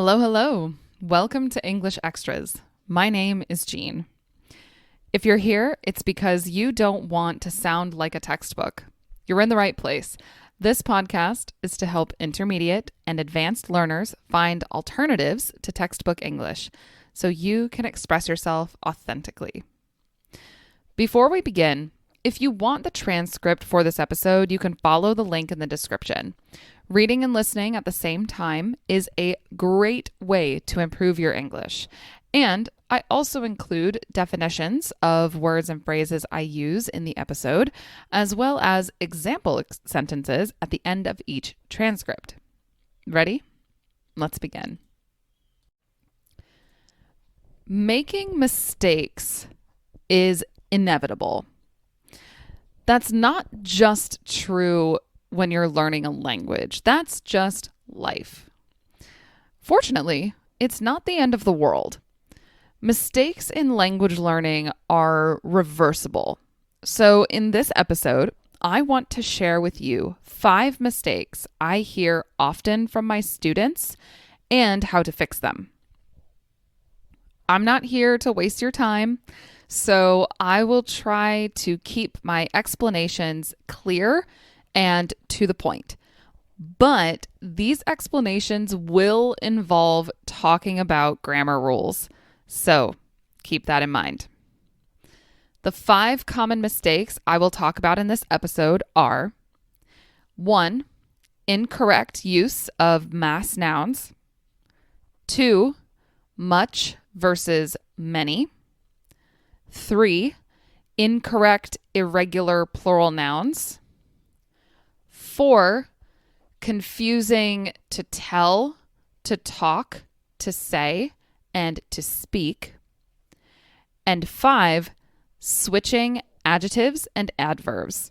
Hello, hello. Welcome to English Extras. My name is Jean. If you're here, it's because you don't want to sound like a textbook. You're in the right place. This podcast is to help intermediate and advanced learners find alternatives to textbook English so you can express yourself authentically. Before we begin, if you want the transcript for this episode, you can follow the link in the description. Reading and listening at the same time is a great way to improve your English. And I also include definitions of words and phrases I use in the episode, as well as example sentences at the end of each transcript. Ready? Let's begin. Making mistakes is inevitable. That's not just true when you're learning a language. That's just life. Fortunately, it's not the end of the world. Mistakes in language learning are reversible. So in this episode, I want to share with you 5 mistakes I hear often from my students and how to fix them. I'm not here to waste your time, so I will try to keep my explanations clear and to the point. But these explanations will involve talking about grammar rules. So keep that in mind. The 5 common mistakes I will talk about in this episode are 1. Incorrect use of mass nouns. 2. Much versus many. 3. Incorrect irregular plural nouns. 4. Confusing to tell, to talk, to say, and to speak. And 5. Switching adjectives and adverbs.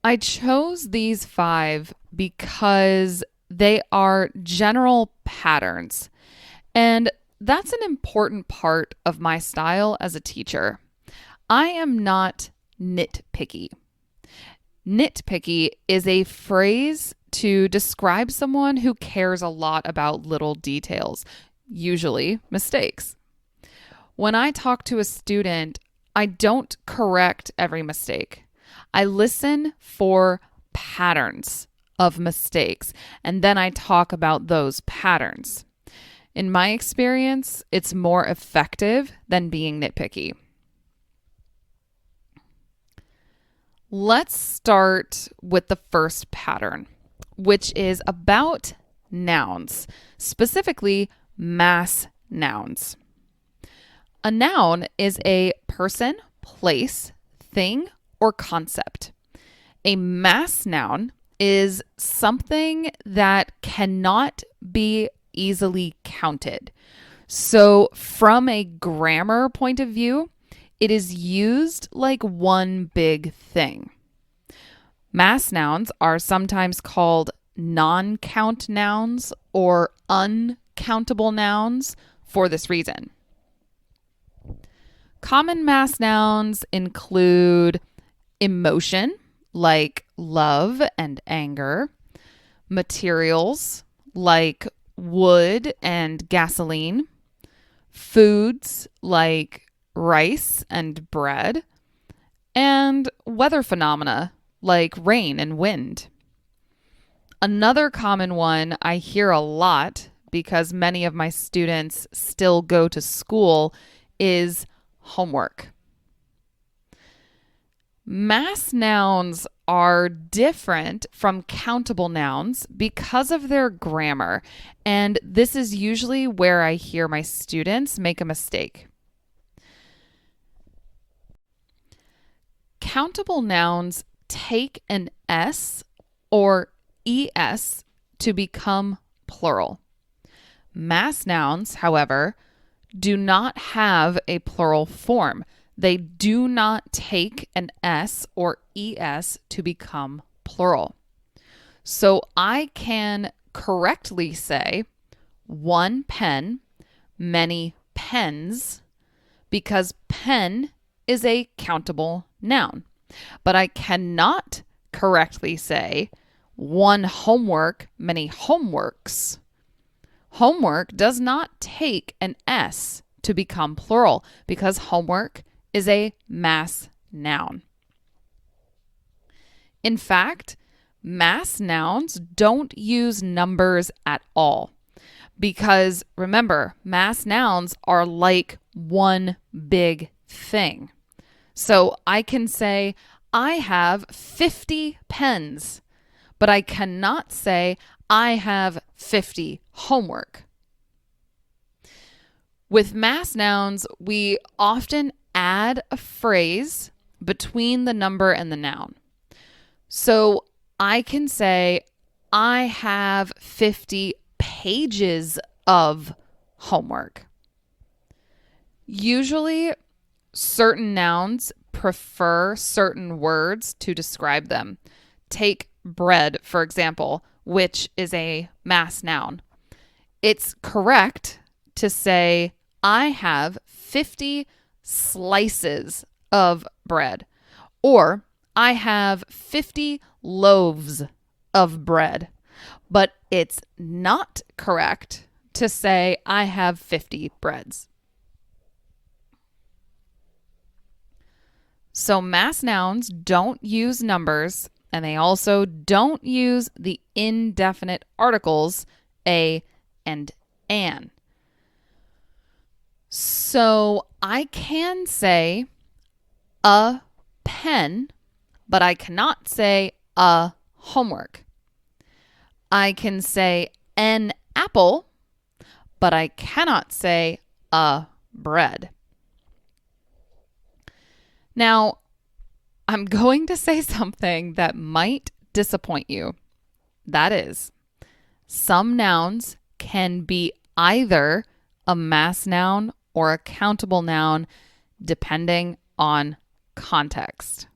I chose these 5 because they are general patterns, and that's an important part of my style as a teacher. I am not nitpicky. Nitpicky is a phrase to describe someone who cares a lot about little details, usually mistakes. When I talk to a student, I don't correct every mistake. I listen for patterns of mistakes, and then I talk about those patterns. In my experience, it's more effective than being nitpicky. Let's start with the first pattern, which is about nouns, specifically mass nouns. A noun is a person, place, thing, or concept. A mass noun is something that cannot be easily counted. So from a grammar point of view, it is used like one big thing. Mass nouns are sometimes called non-count nouns or uncountable nouns for this reason. Common mass nouns include emotion, like love and anger, materials, like wood and gasoline, foods, like rice and bread, and weather phenomena like rain and wind. Another common one I hear a lot because many of my students still go to school is homework. Mass nouns are different from countable nouns because of their grammar, and this is usually where I hear my students make a mistake. Countable nouns take an S or ES to become plural. Mass nouns, however, do not have a plural form. They do not take an S or ES to become plural. So I can correctly say one pen, many pens, because pen is a countable noun. But I cannot correctly say one homework, many homeworks. Homework does not take an S to become plural because homework is a mass noun. In fact, mass nouns don't use numbers at all because remember, mass nouns are like one big thing. So I can say, I have 50 pens, but I cannot say, I have 50 homework. With mass nouns, we often add a phrase between the number and the noun. So I can say, I have 50 pages of homework. Usually, certain nouns prefer certain words to describe them. Take bread, for example, which is a mass noun. It's correct to say, I have 50 slices of bread, or I have 50 loaves of bread. But it's not correct to say, I have 50 breads. So mass nouns don't use numbers, and they also don't use the indefinite articles a and an. So I can say a pen, but I cannot say a homework. I can say an apple, but I cannot say a bread. Now, I'm going to say something that might disappoint you. That is, some nouns can be either a mass noun or a countable noun, depending on context.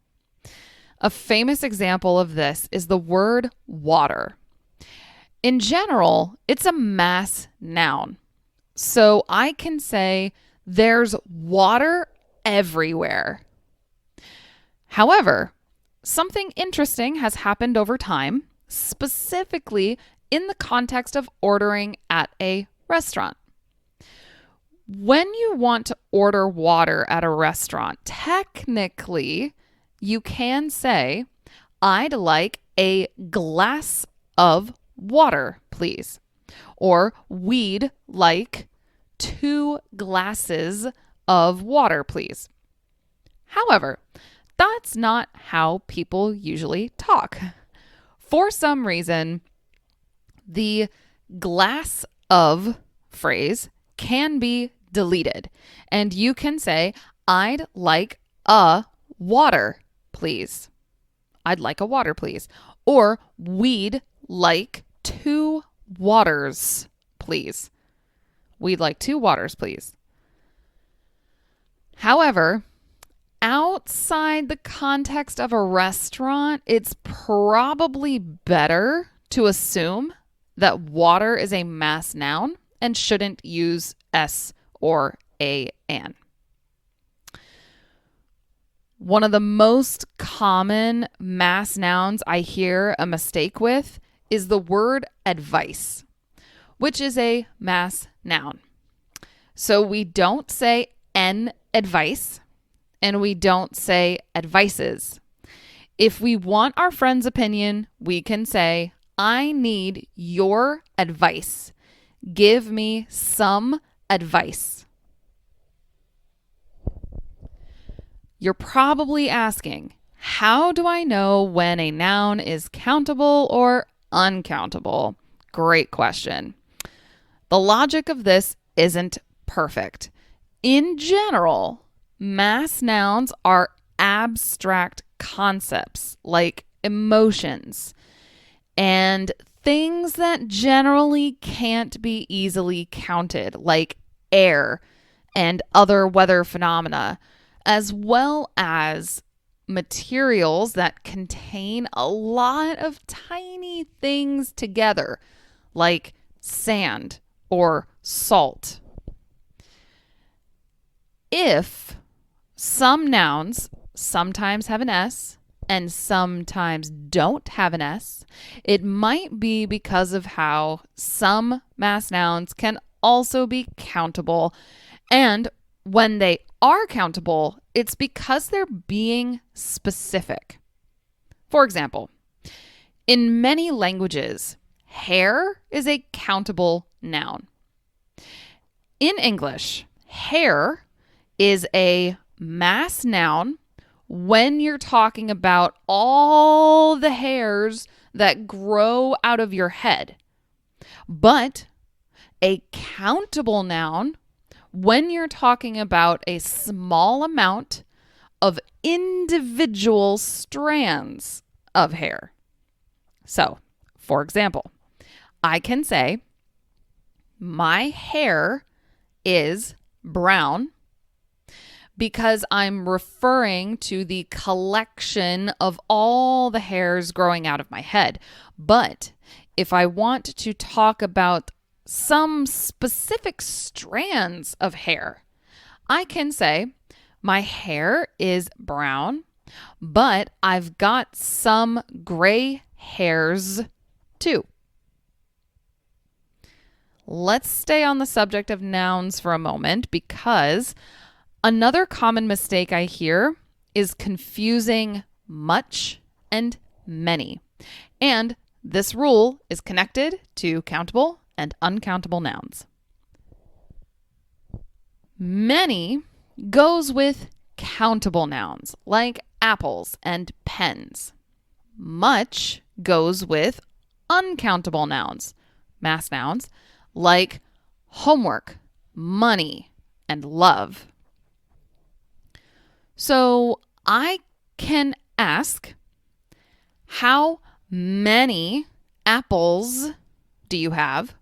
A famous example of this is the word water. In general, it's a mass noun. So I can say, there's water everywhere. However, something interesting has happened over time, specifically in the context of ordering at a restaurant. When you want to order water at a restaurant, technically, you can say, I'd like a glass of water, please. Or we'd like 2 glasses of water, please. However, that's not how people usually talk. For some reason, the glass of phrase can be deleted, and you can say, I'd like a water, please. I'd like a water, please. Or we'd like 2 waters, please. We'd like 2 waters, please. However, outside the context of a restaurant, it's probably better to assume that water is a mass noun and shouldn't use S or an. One of the most common mass nouns I hear a mistake with is the word advice, which is a mass noun. So we don't say an advice, and we don't say advices. If we want our friend's opinion, we can say, I need your advice. Give me some advice. You're probably asking, how do I know when a noun is countable or uncountable? Great question. The logic of this isn't perfect. In general, mass nouns are abstract concepts like emotions and things that generally can't be easily counted, like air and other weather phenomena, as well as materials that contain a lot of tiny things together, like sand or salt. If some nouns sometimes have an S and sometimes don't have an S, it might be because of how some mass nouns can also be countable. And when they are countable, it's because they're being specific. For example, in many languages, hair is a countable noun. In English, hair is a mass noun when you're talking about all the hairs that grow out of your head, but a countable noun when you're talking about a small amount of individual strands of hair. So, for example, I can say, my hair is brown because I'm referring to the collection of all the hairs growing out of my head. But if I want to talk about some specific strands of hair, I can say, my hair is brown, but I've got some gray hairs too. Let's stay on the subject of nouns for a moment, because another common mistake I hear is confusing much and many. And this rule is connected to countable and uncountable nouns. Many goes with countable nouns like apples and pens. Much goes with uncountable nouns, mass nouns, like homework, money, and love. So I can ask, how many apples do you have?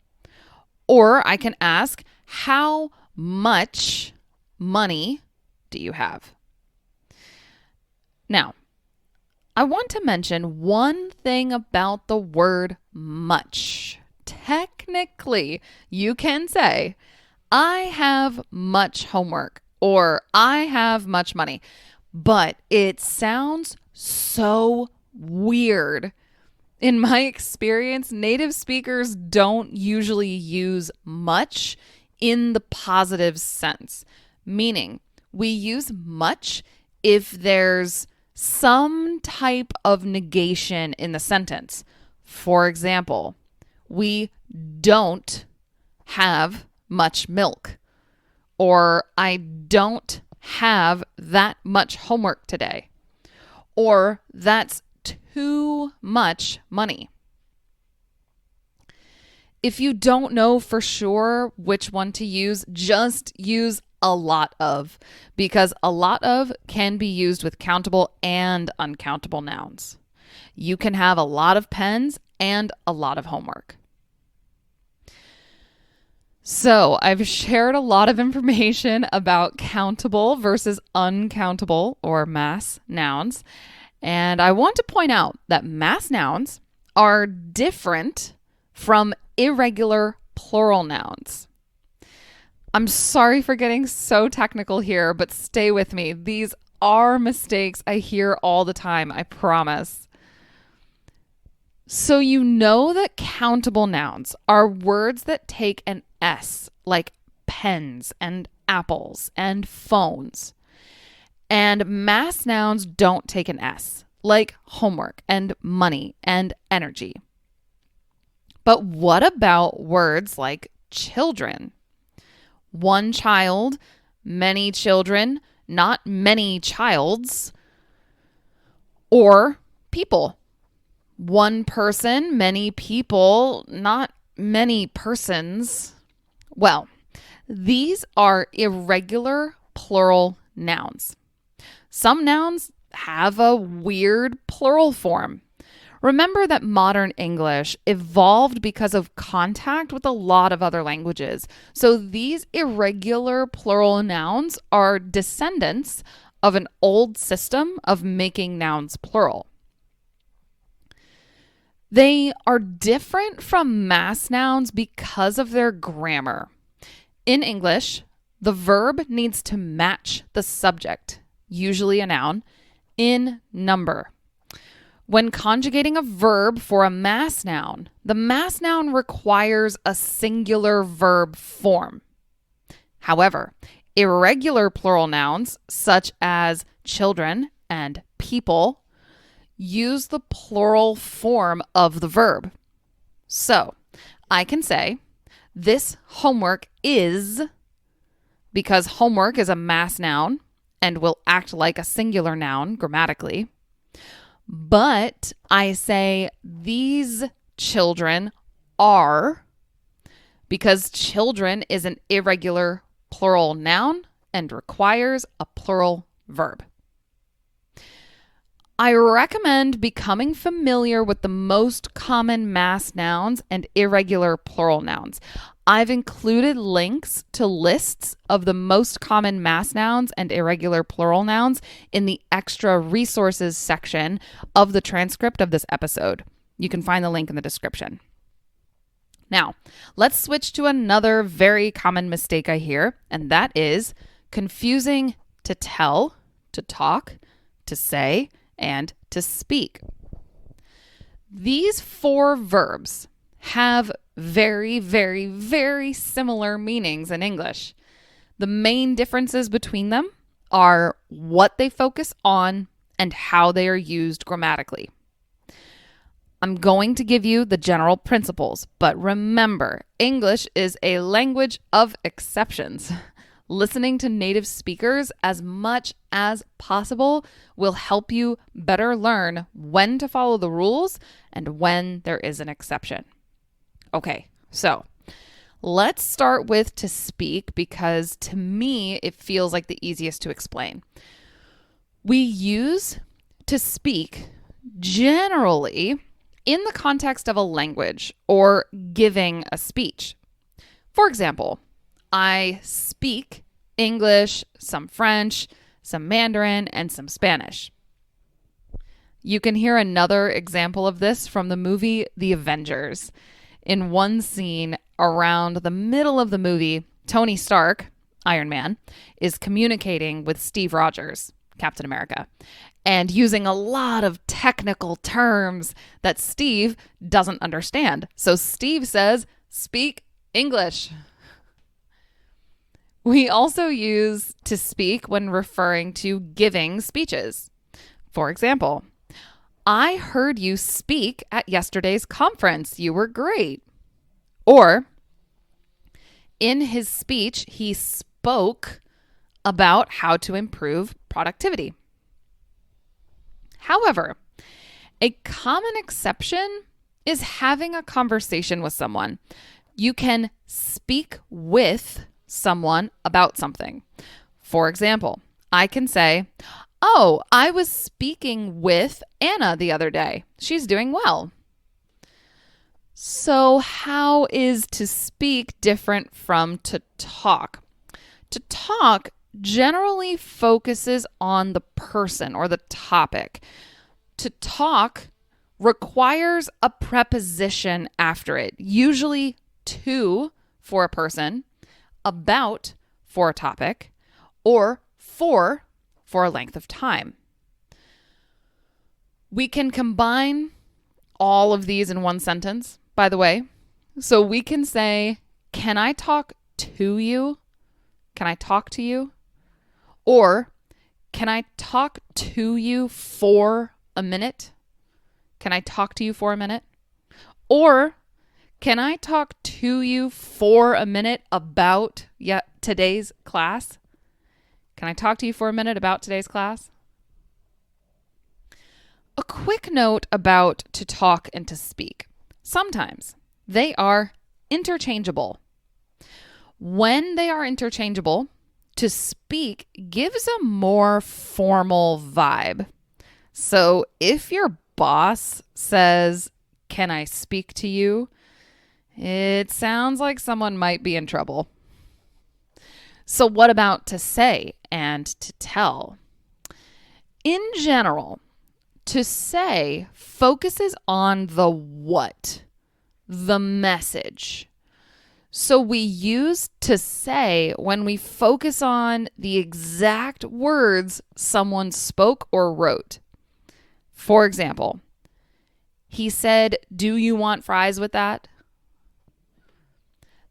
Or I can ask, how much money do you have? Now, I want to mention one thing about the word much. Technically, you can say, I have much homework, or I have much money, but it sounds so weird. In my experience, native speakers don't usually use much in the positive sense, meaning we use much if there's some type of negation in the sentence. For example, we don't have much milk, or I don't have that much homework today, or that's too much money. If you don't know for sure which one to use, just use a lot of, because a lot of can be used with countable and uncountable nouns. You can have a lot of pens and a lot of homework. So I've shared a lot of information about countable versus uncountable or mass nouns. And I want to point out that mass nouns are different from irregular plural nouns. I'm sorry for getting so technical here, but stay with me. These are mistakes I hear all the time, I promise. So you know that countable nouns are words that take an S, like pens and apples and phones. And mass nouns don't take an S, like homework and money and energy. But what about words like children? One child, many children, not many childs. Or people. One person, many people, not many persons. Well, these are irregular plural nouns. Some nouns have a weird plural form. Remember that modern English evolved because of contact with a lot of other languages. So these irregular plural nouns are descendants of an old system of making nouns plural. They are different from mass nouns because of their grammar. In English, the verb needs to match the subject, usually a noun, in number. When conjugating a verb for a mass noun, the mass noun requires a singular verb form. However, irregular plural nouns, such as children and people, use the plural form of the verb. So, I can say, this homework is, because homework is a mass noun and will act like a singular noun grammatically. But I say these children are, because children is an irregular plural noun and requires a plural verb. I recommend becoming familiar with the most common mass nouns and irregular plural nouns. I've included links to lists of the most common mass nouns and irregular plural nouns in the extra resources section of the transcript of this episode. You can find the link in the description. Now, let's switch to another very common mistake I hear, and that is confusing to tell, to talk, to say, and to speak. These 4 verbs have very, very, very similar meanings in English. The main differences between them are what they focus on and how they are used grammatically. I'm going to give you the general principles, but remember, English is a language of exceptions. Listening to native speakers as much as possible will help you better learn when to follow the rules and when there is an exception. Okay, so let's start with to speak because to me, it feels like the easiest to explain. We use to speak generally in the context of a language or giving a speech. For example, I speak English, some French, some Mandarin, and some Spanish. You can hear another example of this from the movie The Avengers. In one scene around the middle of the movie, Tony Stark, Iron Man, is communicating with Steve Rogers, Captain America, and using a lot of technical terms that Steve doesn't understand. So Steve says, "Speak English." We also use to speak when referring to giving speeches. For example, I heard you speak at yesterday's conference. You were great. Or, in his speech, he spoke about how to improve productivity. However, a common exception is having a conversation with someone. You can speak with someone about something. For example, I can say, "Oh, I was speaking with Anna the other day. She's doing well." So how is to speak different from to talk? To talk generally focuses on the person or the topic. To talk requires a preposition after it, usually to for a person, about for a topic, or for a length of time. We can combine all of these in one sentence, by the way. So we can say, "Can I talk to you?" "Can I talk to you?" Or, "Can I talk to you for a minute?" "Can I talk to you for a minute?" Or, "Can I talk to you for a minute about today's class?" "Can I talk to you for a minute about today's class?" A quick note about to talk and to speak. Sometimes they are interchangeable. When they are interchangeable, to speak gives a more formal vibe. So if your boss says, "Can I speak to you?" it sounds like someone might be in trouble. So what about to say and to tell? In general, to say focuses on the what, the message. So we use to say when we focus on the exact words someone spoke or wrote. For example, He said, "Do you want fries with that?"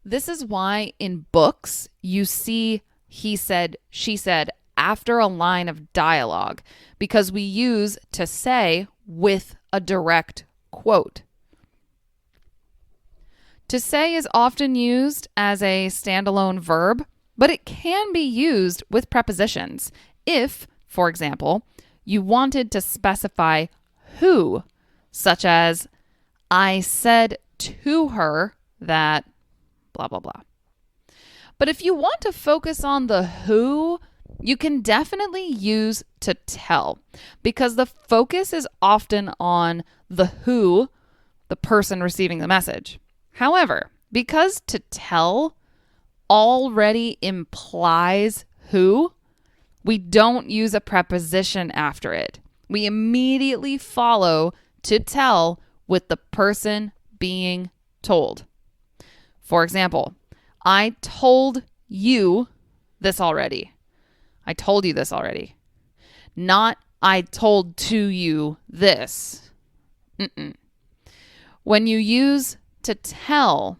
This is why in books you see he said, she said after a line of dialogue, because we use to say with a direct quote. To say is often used as a standalone verb, but it can be used with prepositions. If, for example, you wanted to specify who, such as, I said to her that blah, blah, blah. But if you want to focus on the who, you can definitely use to tell, because the focus is often on the who, the person receiving the message. However, because to tell already implies who, we don't use a preposition after it. We immediately follow to tell with the person being told. For example, I told you this already. I told you this already. Not I told to you this. When you use to tell,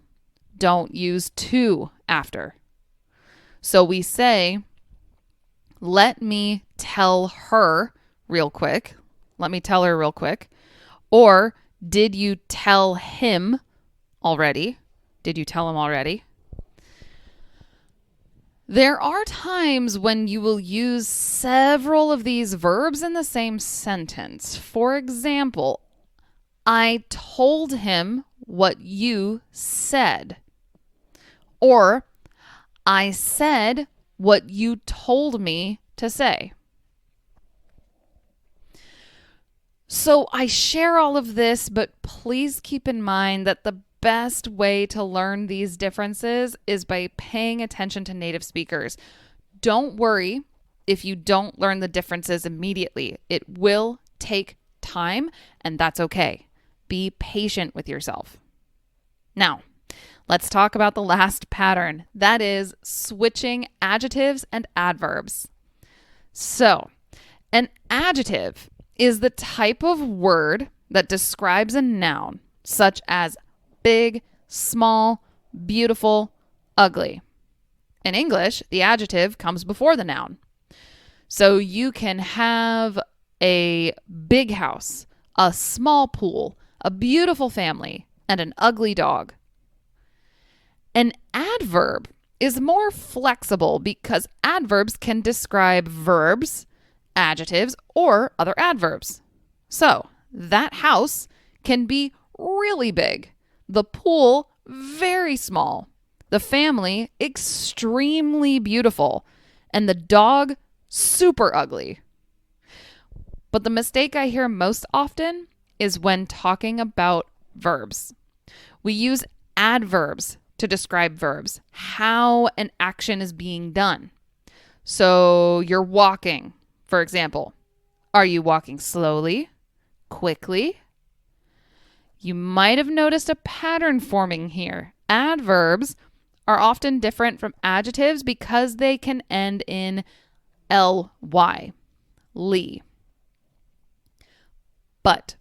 don't use to after. So we say, let me tell her real quick. Let me tell her real quick. Or did you tell him already? Did you tell him already? There are times when you will use several of these verbs in the same sentence. For example, I told him what you said. Or I said what you told me to say. So I share all of this, but please keep in mind that the best way to learn these differences is by paying attention to native speakers. Don't worry if you don't learn the differences immediately. It will take time, and that's okay. Be patient with yourself. Now, let's talk about the last pattern. That is switching adjectives and adverbs. So, an adjective is the type of word that describes a noun, such as big, small, beautiful, ugly. In English, the adjective comes before the noun. So you can have a big house, a small pool, a beautiful family, and an ugly dog. An adverb is more flexible because adverbs can describe verbs, adjectives, or other adverbs. So that house can be really big, the pool very small, the family extremely beautiful, and the dog super ugly. But the mistake I hear most often is when talking about verbs. We use adverbs to describe verbs, how an action is being done. So you're walking, for example. Are you walking slowly, quickly? You might have noticed a pattern forming here. Adverbs are often different from adjectives because they can end in ly, ly. But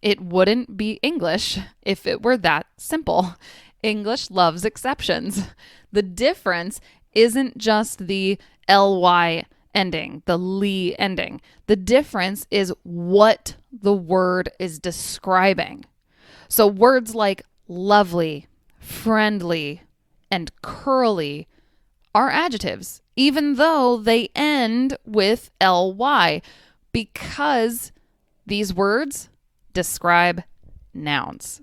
it wouldn't be English if it were that simple. English loves exceptions. The difference isn't just the ly ending, the ly ending. The difference is what the word is describing. So words like lovely, friendly, and curly are adjectives, even though they end with ly, because these words describe nouns.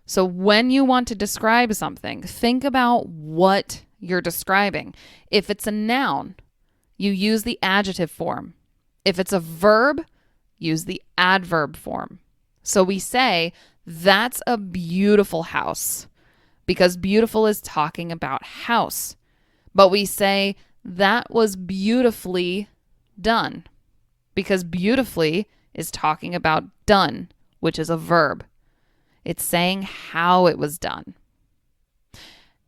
So when you want to describe something, think about what you're describing. If it's a noun, you use the adjective form. If it's a verb, use the adverb form. So we say, that's a beautiful house, because beautiful is talking about house. But we say, that was beautifully done, because beautifully is talking about done, which is a verb. It's saying how it was done.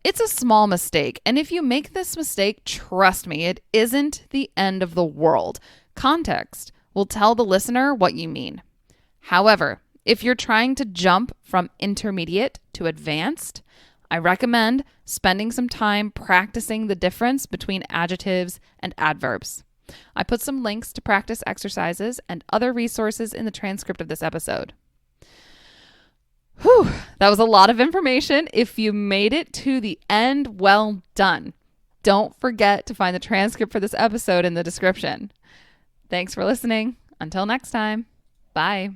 It's a small mistake, and if you make this mistake, trust me, it isn't the end of the world. Context will tell the listener what you mean. However, if you're trying to jump from intermediate to advanced, I recommend spending some time practicing the difference between adjectives and adverbs. I put some links to practice exercises and other resources in the transcript of this episode. Whew, that was a lot of information. If you made it to the end, well done. Don't forget to find the transcript for this episode in the description. Thanks for listening. Until next time, bye.